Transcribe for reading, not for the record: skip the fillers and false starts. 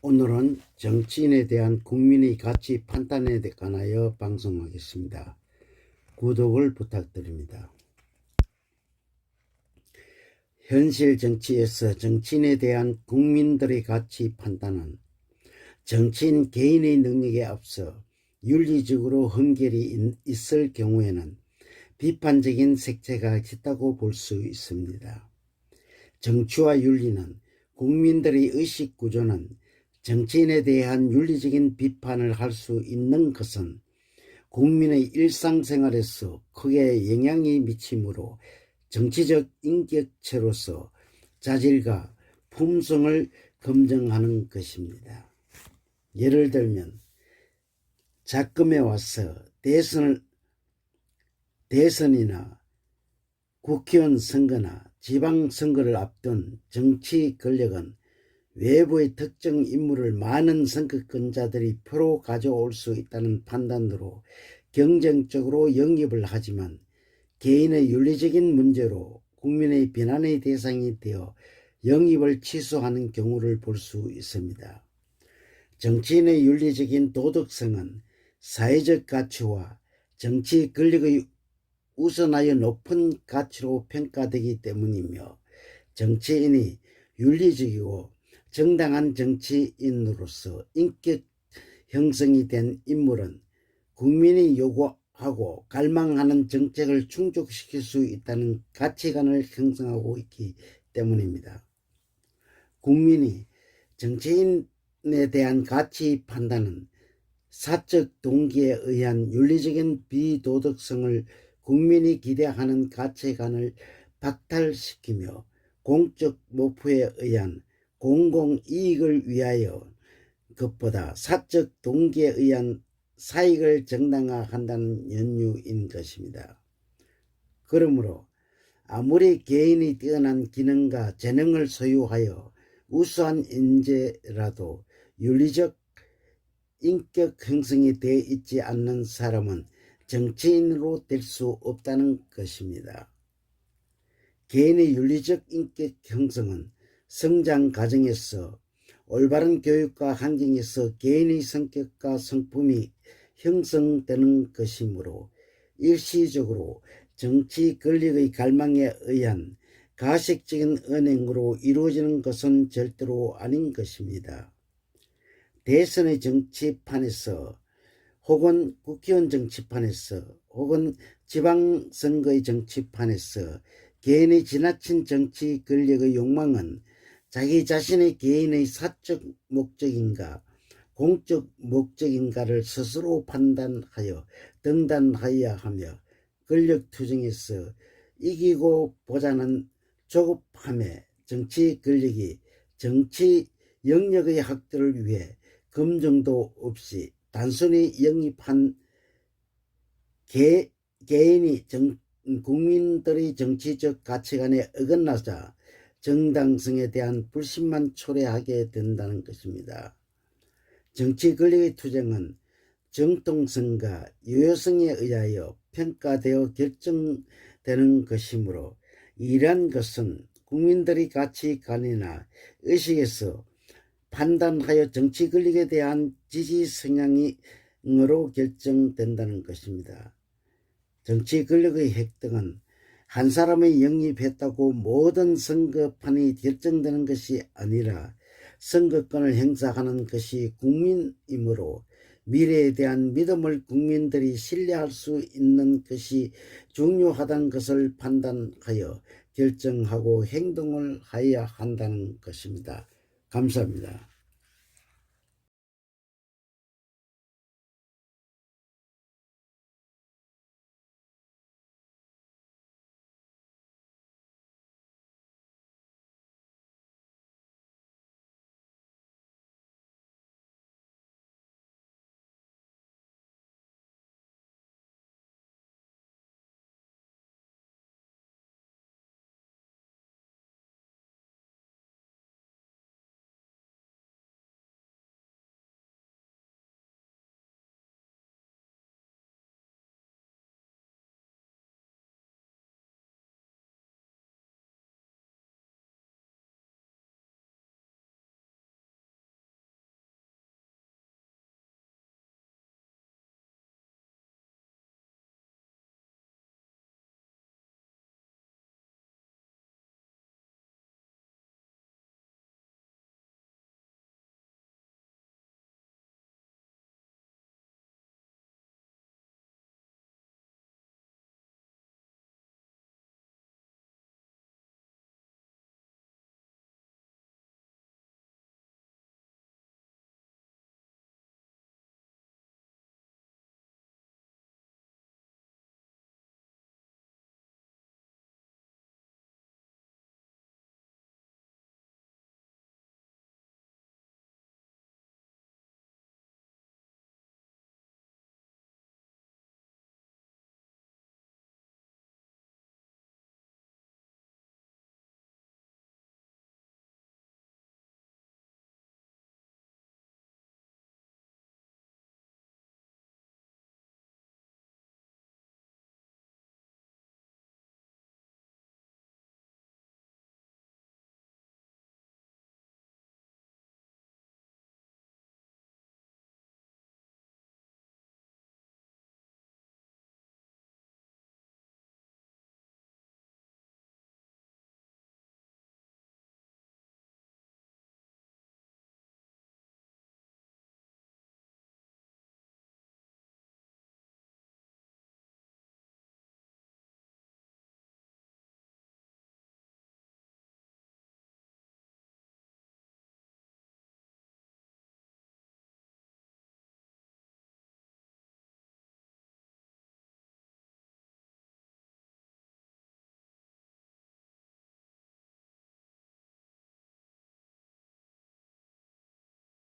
오늘은 정치인에 대한 국민의 가치 판단에 관하여 방송하겠습니다. 구독을 부탁드립니다. 현실 정치에서 정치인에 대한 국민들의 가치 판단은 정치인 개인의 능력에 앞서 윤리적으로 흠결이 있을 경우에는 비판적인 색채가 짙다고 볼 수 있습니다. 정치와 윤리는 국민들의 의식 구조는 정치인에 대한 윤리적인 비판을 할 수 있는 것은 국민의 일상생활에서 크게 영향이 미치므로 정치적 인격체로서 자질과 품성을 검증하는 것입니다. 예를 들면 작금에 와서 대선이나 국회의원 선거나 지방선거를 앞둔 정치 권력은 외부의 특정 인물을 많은 선거권자들이 표로 가져올 수 있다는 판단으로 경쟁적으로 영입을 하지만 개인의 윤리적인 문제로 국민의 비난의 대상이 되어 영입을 취소하는 경우를 볼 수 있습니다. 정치인의 윤리적인 도덕성은 사회적 가치와 정치 권력의 우선하여 높은 가치로 평가되기 때문이며 정치인이 윤리적이고 정당한 정치인으로서 인격 형성이 된 인물은 국민이 요구하고 갈망하는 정책을 충족시킬 수 있다는 가치관을 형성하고 있기 때문입니다. 국민이 정치인에 대한 가치 판단은 사적 동기에 의한 윤리적인 비도덕성을 국민이 기대하는 가치관을 박탈시키며 공적 목표에 의한 공공이익을 위하여 것보다 사적 동기에 의한 사익을 정당화한다는 연유인 것입니다. 그러므로 아무리 개인이 뛰어난 기능과 재능을 소유하여 우수한 인재라도 윤리적 인격 형성이 되어 있지 않는 사람은 정치인으로 될 수 없다는 것입니다. 개인의 윤리적 인격 형성은 성장 과정에서 올바른 교육과 환경에서 개인의 성격과 성품이 형성되는 것이므로 일시적으로 정치 권력의 갈망에 의한 가식적인 언행으로 이루어지는 것은 절대로 아닌 것입니다. 대선의 정치판에서 혹은 국회의원 정치판에서 혹은 지방선거의 정치판에서 개인의 지나친 정치 권력의 욕망은 자기 자신의 개인의 사적 목적인가 공적 목적인가를 스스로 판단하여 등단하여야 하며 권력투쟁에서 이기고 보자는 조급함에 정치 권력이 정치 영역의 확대를 위해 검증도 없이 단순히 영입한 개인이 국민들의 정치적 가치관에 어긋나자 정당성에 대한 불신만 초래하게 된다는 것입니다. 정치 권력의 투쟁은 정통성과 유효성에 의하여 평가되어 결정되는 것이므로 이러한 것은 국민들의 가치관이나 의식에서 판단하여 정치 권력에 대한 지지 성향으로 결정된다는 것입니다. 정치 권력의 획득은 한 사람이 영입했다고 모든 선거판이 결정되는 것이 아니라 선거권을 행사하는 것이 국민이므로 미래에 대한 믿음을 국민들이 신뢰할 수 있는 것이 중요하다는 것을 판단하여 결정하고 행동을 해야 한다는 것입니다. 감사합니다.